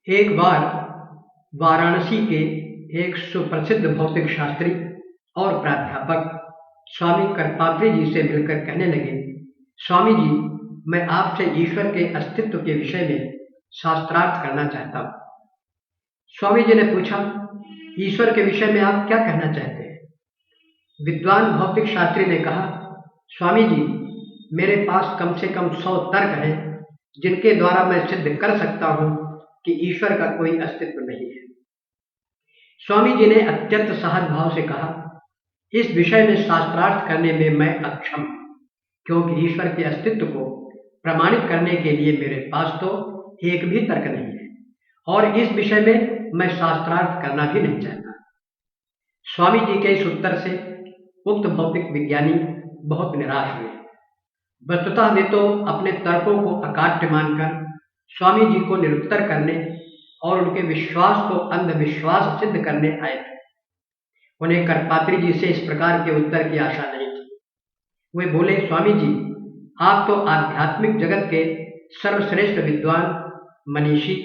एक बार वाराणसी के एक सुप्रसिद्ध भौतिक शास्त्री और प्राध्यापक स्वामी करपात्री जी से मिलकर कहने लगे, स्वामी जी, मैं आपसे ईश्वर के अस्तित्व के विषय में शास्त्रार्थ करना चाहता हूँ। स्वामी जी ने पूछा, ईश्वर के विषय में आप क्या कहना चाहते हैं? विद्वान भौतिक शास्त्री ने कहा, स्वामी जी, मेरे पास कम से कम 100 तर्क हैं जिनके द्वारा मैं सिद्ध कर सकता हूँ कि ईश्वर का कोई अस्तित्व नहीं है। स्वामी जी ने अत्यंत सहज भाव से कहा, इस विषय में शास्त्रार्थ करने में मैं अक्षम हूँ, क्योंकि ईश्वर के अस्तित्व को प्रमाणित करने के लिए मेरे पास तो एक भी तर्क नहीं है और इस विषय में मैं शास्त्रार्थ करना भी नहीं चाहता। स्वामी जी के इस उत्तर से उक्त भौतिक विज्ञानी बहुत निराश हुए। वस्तुतः वे तो अपने तर्कों को अकाट्य मानकर स्वामी जी को निरुत्तर करने और उनके विश्वास को अंधविश्वास सिद्ध करने आए थे। उन्हें करपात्री जी से इस प्रकार के उत्तर की आशा नहीं थी। वे बोले, स्वामी जी, आप तो आध्यात्मिक जगत के सर्वश्रेष्ठ विद्वान, मनीषी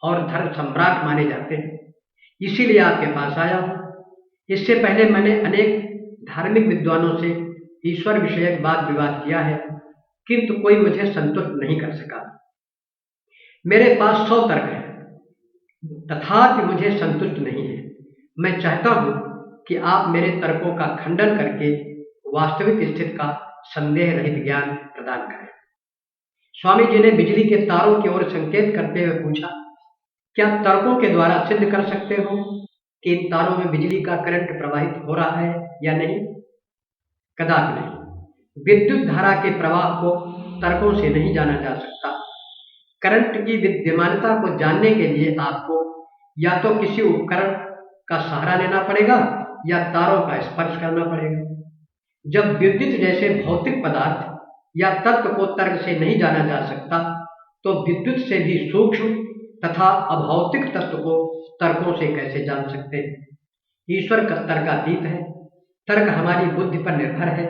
और धर्म सम्राट माने जाते हैं, इसीलिए आपके पास आया हूँ। इससे पहले मैंने अनेक धार्मिक विद्वानों से ईश्वर विषयक वाद विवाद किया है, किंतु कोई मुझे संतुष्ट नहीं कर सका। मेरे पास 100 तर्क हैं, तथापि मुझे संतुष्ट नहीं है। मैं चाहता हूँ कि आप मेरे तर्कों का खंडन करके वास्तविक स्थिति का संदेह रहित ज्ञान प्रदान करें। स्वामी जी ने बिजली के तारों की ओर संकेत करते हुए पूछा, क्या तर्कों के द्वारा सिद्ध कर सकते हो कि इन तारों में बिजली का करंट प्रवाहित हो रहा है या नहीं? कदापि नहीं। विद्युत धारा के प्रवाह को तर्कों से नहीं जाना जा सकता। करंट की विद्यमानता को जानने के लिए आपको या तो किसी उपकरण का सहारा लेना पड़ेगा या तारों का स्पर्श करना पड़ेगा। जब विद्युत जैसे भौतिक पदार्थ या तत्व को तर्क से नहीं जाना जा सकता, तो विद्युत से भी सूक्ष्म तथा अभौतिक तत्व को तर्कों से कैसे जान सकते हैं? ईश्वर का तर्कातीत है। तर्क हमारी बुद्धि पर निर्भर है,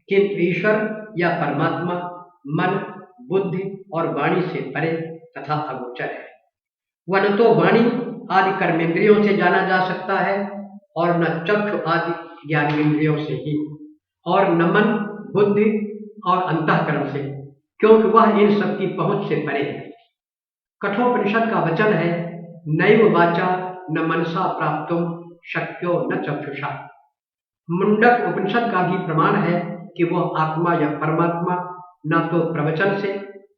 किंतु ईश्वर या परमात्मा मन, बुद्धि और वाणी से परे तथा अगोचर है। वह न तो वाणी आदि कर्मेंद्रियों से जाना जा सकता है और न चक्षु आदि ज्ञानेंद्रियों से ही, और न मन, बुद्धि और अंतःकरण से, क्योंकि वह इन सब की पहुंच से परे है। कठोपनिषद का वचन है, नैव वाचा न मनसा प्राप्तुम शक्यो न चक्षुषा। मुंडक उपनिषद का भी प्रमाण है कि वह आत्मा या परमात्मा न तो प्रवचन से,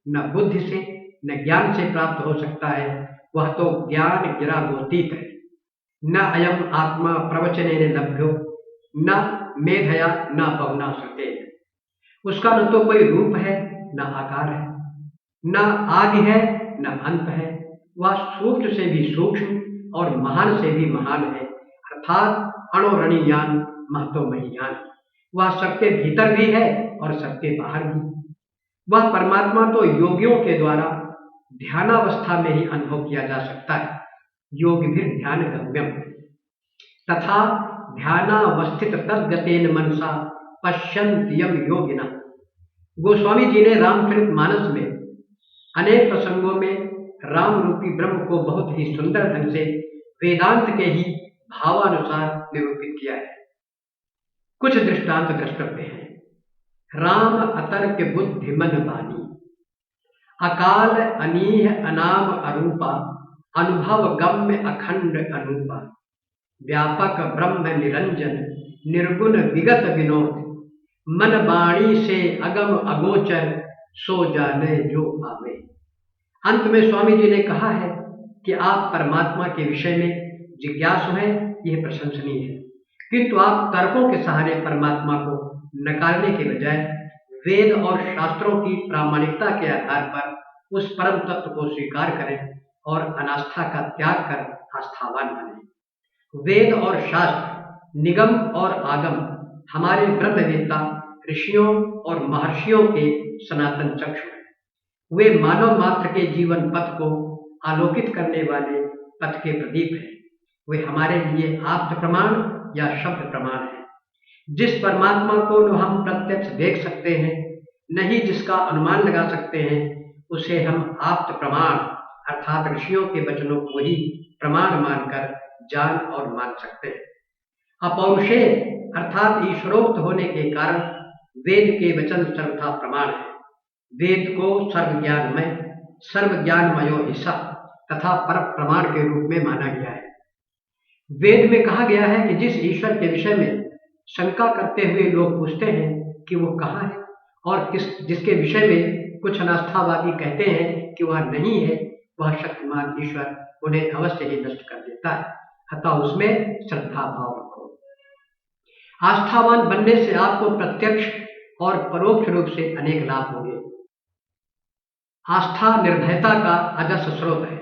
न बुद्धि से, न ज्ञान से प्राप्त हो सकता है। वह तो ज्ञान गिरागोतीत है। न अयम आत्मा प्रवचनेन लभ्यो न मेधया न बहुना श्रुते। उसका न तो कोई रूप है न आकार है, न आदि है न अंत है। वह सूक्ष्म से भी सूक्ष्म और महान से भी महान है, अर्थात अणोरणीयान महत्वमहीयान। वह सबके भीतर भी है और सबके बाहर भी। वह परमात्मा तो योगियों के द्वारा ध्यानावस्था में ही अनुभव किया जा सकता है। योग भी ध्यान गम्यम तथा ध्यानावस्थित तद्गतेन मनसा पश्यन्त्ययम योगिना। गोस्वामी जी ने रामचरितमानस में अनेक प्रसंगों में राम रूपी ब्रह्म को बहुत ही सुंदर ढंग से वेदांत के ही भावानुसार निरूपित किया है। कुछ दृष्टांत द्रष्टव्य हैं। राम अतर्क बुद्धि मन वाणी, अकाल अनीह अनाम अरूपा, अनुभव गम्य अखंड अनूपा, व्यापक ब्रह्म निरंजन, निर्गुण विगत विनोद, मन वाणी से अगम अगोचर, सो जाने जो आवे। अंत में स्वामी जी ने कहा है कि आप परमात्मा के विषय में जिज्ञासु हैं, यह प्रशंसनीय है, किंतु आप तर्कों के सहारे परमात्मा को नकारने के बजाय वेद और शास्त्रों की प्रामाणिकता के आधार पर उस परम तत्व को स्वीकार करें और अनास्था का त्याग कर आस्थावान बने। वेद और शास्त्र, निगम और आगम हमारे ब्रह्मवेत्ता ऋषियों और महर्षियों के सनातन चक्षु हैं। वे मानव मात्र के जीवन पथ को आलोकित करने वाले पथ के प्रदीप हैं। वे हमारे लिए आप्त प्रमाण या शब्द प्रमाण है। जिस परमात्मा को न हम प्रत्यक्ष देख सकते हैं, न ही जिसका अनुमान लगा सकते हैं, उसे हम आप्त प्रमाण अर्थात ऋषियों के वचनों को ही प्रमाण मानकर जान और मान सकते हैं। अपौरुषेय अर्थात ईश्वरोक्त होने के कारण वेद के वचन सर्वथा प्रमाण है। वेद को सर्व ज्ञानमयो हिस्सा तथा पर प्रमाण के रूप में माना गया है। वेद में कहा गया है कि जिस ईश्वर के विषय में शंका करते हुए लोग पूछते हैं कि वो कहाँ है, और जिसके विषय में कुछ अनास्थावादी कहते हैं कि वह नहीं है, वह शक्तिमान ईश्वर उन्हें अवश्य ही नष्ट कर देता है। अतः उसमें श्रद्धा भाव रखो। आस्थावान बनने से आपको प्रत्यक्ष और परोक्ष रूप से अनेक लाभ होंगे। आस्था निर्भयता का अजस्र स्रोत है,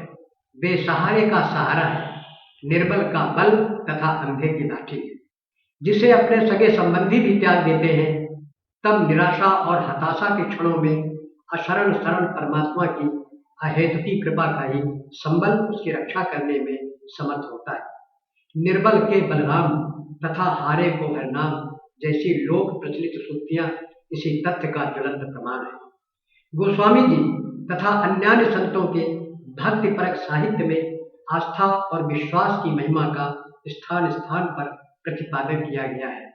बेसहारे का सहारा है, निर्बल का बल तथा अंधे की लाठी है। जिसे अपने सगे संबंधी भी त्याग देते हैं, तब निराशा और हताशा के क्षणों में अशरण शरण परमात्मा की अहेतुकी कृपा का ही संबल उसकी रक्षा करने में समर्थ होता है। निर्बल के बलराम तथा हारे को हरनाम जैसी लोक प्रचलित सूक्तियां इसी तथ्य का ज्वलंत प्रमाण है। गोस्वामी जी तथा अन्य संतों के भक्तिपरक साहित्य में आस्था और विश्वास की महिमा का स्थान स्थान पर प्रतिपादन किया गया है।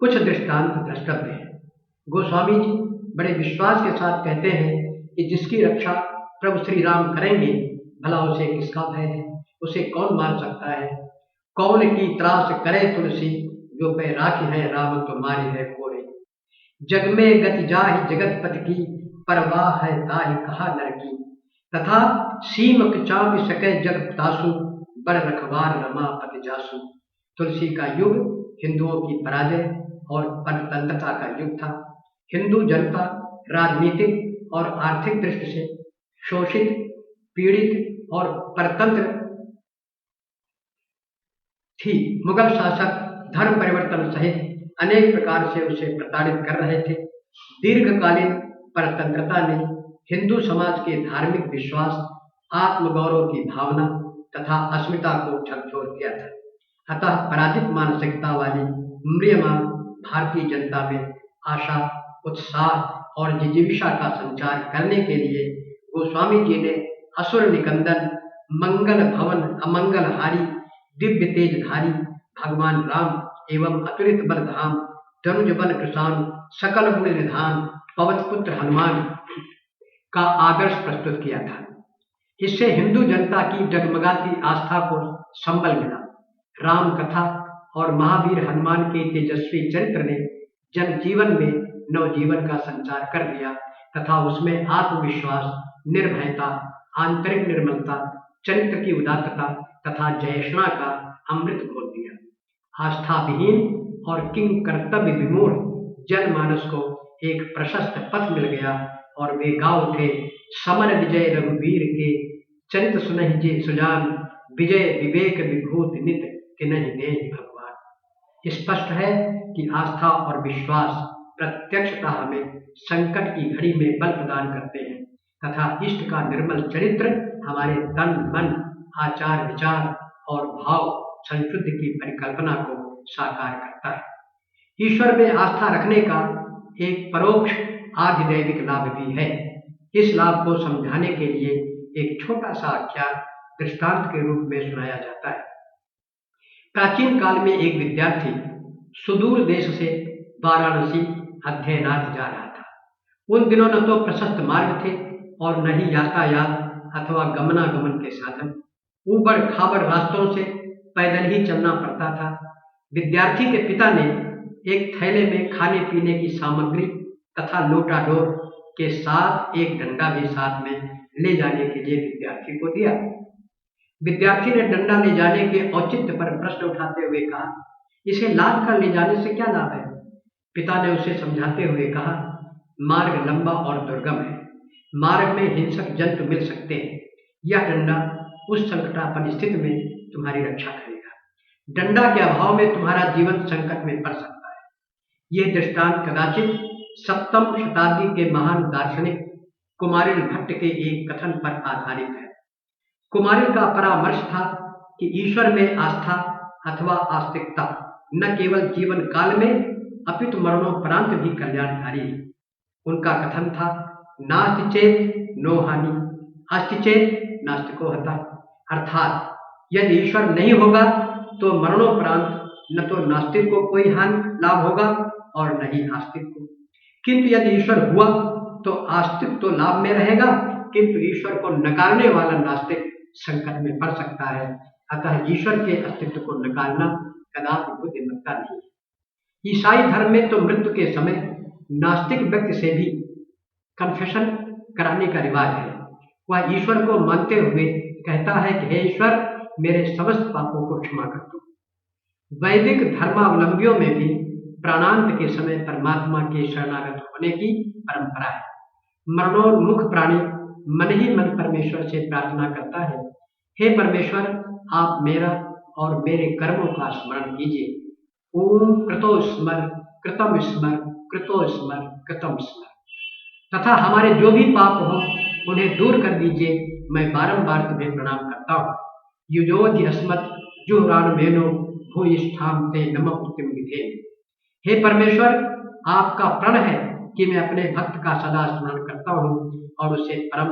कुछ दृष्टांत द्रष्टव्य है। गोस्वामी जी बड़े विश्वास के साथ कहते हैं कि जिसकी रक्षा प्रभु श्री राम करेंगे, भला उसे किसका भय है, उसे कौन मार सकता है। कौन की त्रास करे तुलसी, जो पे राखी है राम तो मारी है कोई। जग में गति जाहि जगतपति की, परवाह है ताहि कहा नर की। तथा सीमक चाप सके जग तासु, बड़ रखवार रमापति जासु। तुलसी का युग हिंदुओं की पराजय और परतंत्रता का युग था। हिंदू जनता राजनीतिक और आर्थिक दृष्टि से शोषित, पीड़ित और परतंत्र थी। मुगल शासक धर्म परिवर्तन सहित अनेक प्रकार से उसे प्रताड़ित कर रहे थे। दीर्घकालीन परतंत्रता ने हिंदू समाज के धार्मिक विश्वास, आत्मगौरव की भावना तथा अस्मिता को झकझोर दिया था। अतः पराजित मानसिकता वाली म्रियमान भारतीय जनता में आशा, उत्साह और जिजीविषा का संचार करने के लिए गोस्वामी जी ने असुर निकंदन, मंगल भवन अमंगलहारी, दिव्य तेजधारी भगवान राम एवं अतुलित बलधाम, धनुज बल कृषाण, सकल गुण निधान, पवन पुत्र हनुमान का आदर्श प्रस्तुत किया था। इससे हिंदू जनता की जगमगाती आस्था को संबल मिला। राम कथा और महावीर हनुमान के तेजस्वी चरित्र ने जनजीवन में नवजीवन का संचार कर दिया तथा उसमें आत्मविश्वास, निर्भयता, आंतरिक निर्मलता, चरित्र की उदात्तता तथा जयषणा का अमृत घोल दिया। आस्था विहीन और किंग कर्तव्य विमूढ़ जनमानस को एक प्रशस्त पथ मिल गया और वे गा उठे, समर विजय रघुवीर के, चरित सुनहि सुजान, विजय विवेक विभूत नित किन्हि देहि भगवान। स्पष्ट है कि आस्था और विश्वास प्रत्यक्षता हमें संकट की घड़ी में बल प्रदान करते हैं तथा इष्ट का निर्मल चरित्र हमारे तन, मन, आचार विचार और भाव संशुद्धि की परिकल्पना को साकार करता है। ईश्वर में आस्था रखने का एक परोक्ष आधिदैविक लाभ भी है। इस लाभ को समझाने के लिए एक छोटा सा आख्यान दृष्टांत के रूप में सुनाया जाता है। प्राचीन काल में एक विद्यार्थी सुदूर देश से वाराणसी अध्ययनार्थ जा रहा था। उन दिनों न तो प्रशस्त मार्ग थे और न ही यातायात अथवा गमनागमन के साधन। ऊबड़ खाबड़ रास्तों से पैदल ही चलना पड़ता था। विद्यार्थी के पिता ने एक थैले में खाने पीने की सामग्री तथा लोटा डोर के साथ एक डंडा भी साथ में ले जाने के लिए विद्यार्थी को दिया। विद्यार्थी ने डंडा ले जाने के औचित्य पर प्रश्न उठाते हुए कहा, इसे लाद कर ले जाने से क्या लाभ है? पिता ने उसे समझाते हुए कहा, मार्ग लंबा और दुर्गम है, मार्ग में हिंसक जंतु मिल सकते हैं। यह डंडा उस संकटापन्न स्थिति में तुम्हारी रक्षा करेगा। डंडा के अभाव में तुम्हारा जीवन संकट में पड़ सकता है। यह दृष्टांत कदाचित 7वीं शताब्दी के महान दार्शनिक कुमारिल भट्ट के एक कथन पर आधारित है। कुमारिल का परामर्श था कि ईश्वर में आस्था अथवा आस्तिकता न केवल जीवन काल में अपितु मरणोपरांत भी कल्याणकारी है। उनका कथन था, नास्ति चेत नो हानि, अस्ति चेत नास्तिको होता है। अर्थात यदि ईश्वर नहीं होगा तो मरणोपरांत न तो नास्तिक को कोई हानि लाभ होगा और न ही आस्तिक को, किंतु यदि ईश्वर हुआ तो आस्तिक तो लाभ में रहेगा, किंतु ईश्वर को नकारने वाला नास्तिक संकट में पड़ सकता है। अतः ईश्वर के अस्तित्व को नकारना कदापि बुद्धिमत्ता नहीं है। ईसाई धर्म में तो मृत्यु के समय नास्तिक व्यक्ति से भी कन्फेशन कराने का रिवाज है। वह ईश्वर को मानते हुए कहता है कि हे ईश्वर, मेरे समस्त पापों को क्षमा कर दो। वैदिक धर्मावलंबियों में भी प्राणांत के समय परमात्मा के शरणागत होने की परंपरा है। मरणोन्मुख प्राणी मन ही मन परमेश्वर से प्रार्थना करता है, हे परमेश्वर, आप मेरा और मेरे कर्मों का स्मरण कीजिए। ओम कृतो स्मर कृतम स्मर कृतो स्मर कृतम स्मर। तथा हमारे जो भी पाप हो उन्हें दूर कर दीजिए, मैं बारंबार तुम्हें प्रणाम करता हूँ। युजोधि अस्मत् जुहुरान मेनो भूयिष्ठाम ते नमः उत्तिम विधे। हे परमेश्वर, आपका प्रण है कि मैं अपने भक्त का सदा स्मरण करता हूँ और उसे परम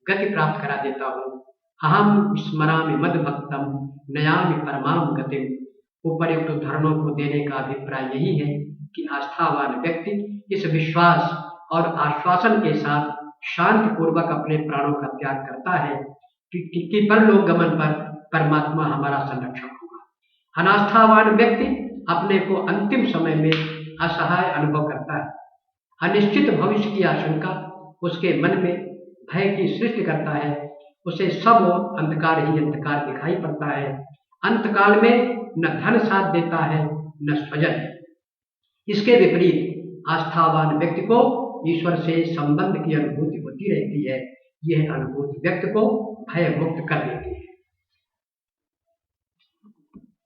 गति प्राप्त करा देता हूँ। अहम स्मरामि मद भक्तम नयामि परमाम गतिम। उपर्युक्त उदाहरणों को देने का अभिप्राय यही है कि आस्थावान व्यक्ति इस विश्वास और आश्वासन के साथ शांति पूर्वक अपने प्राणों का त्याग करता है कि परलोक गमन पर परमात्मा हमारा संरक्षक होगा। अनास्थावान व्यक्ति अपने को अंतिम समय में असहाय अनुभव करता है। अनिश्चित भविष्य की आशंका उसके मन में भय की सृष्टि करता है। उसे सब ओर अंधकार ही अंधकार दिखाई पड़ता है। अंतकाल में न धन साथ देता है न स्वजन। इसके विपरीत आस्थावान व्यक्ति को ईश्वर से संबंध की अनुभूति होती रहती है। यह अनुभूति व्यक्ति को भय मुक्त कर देती है।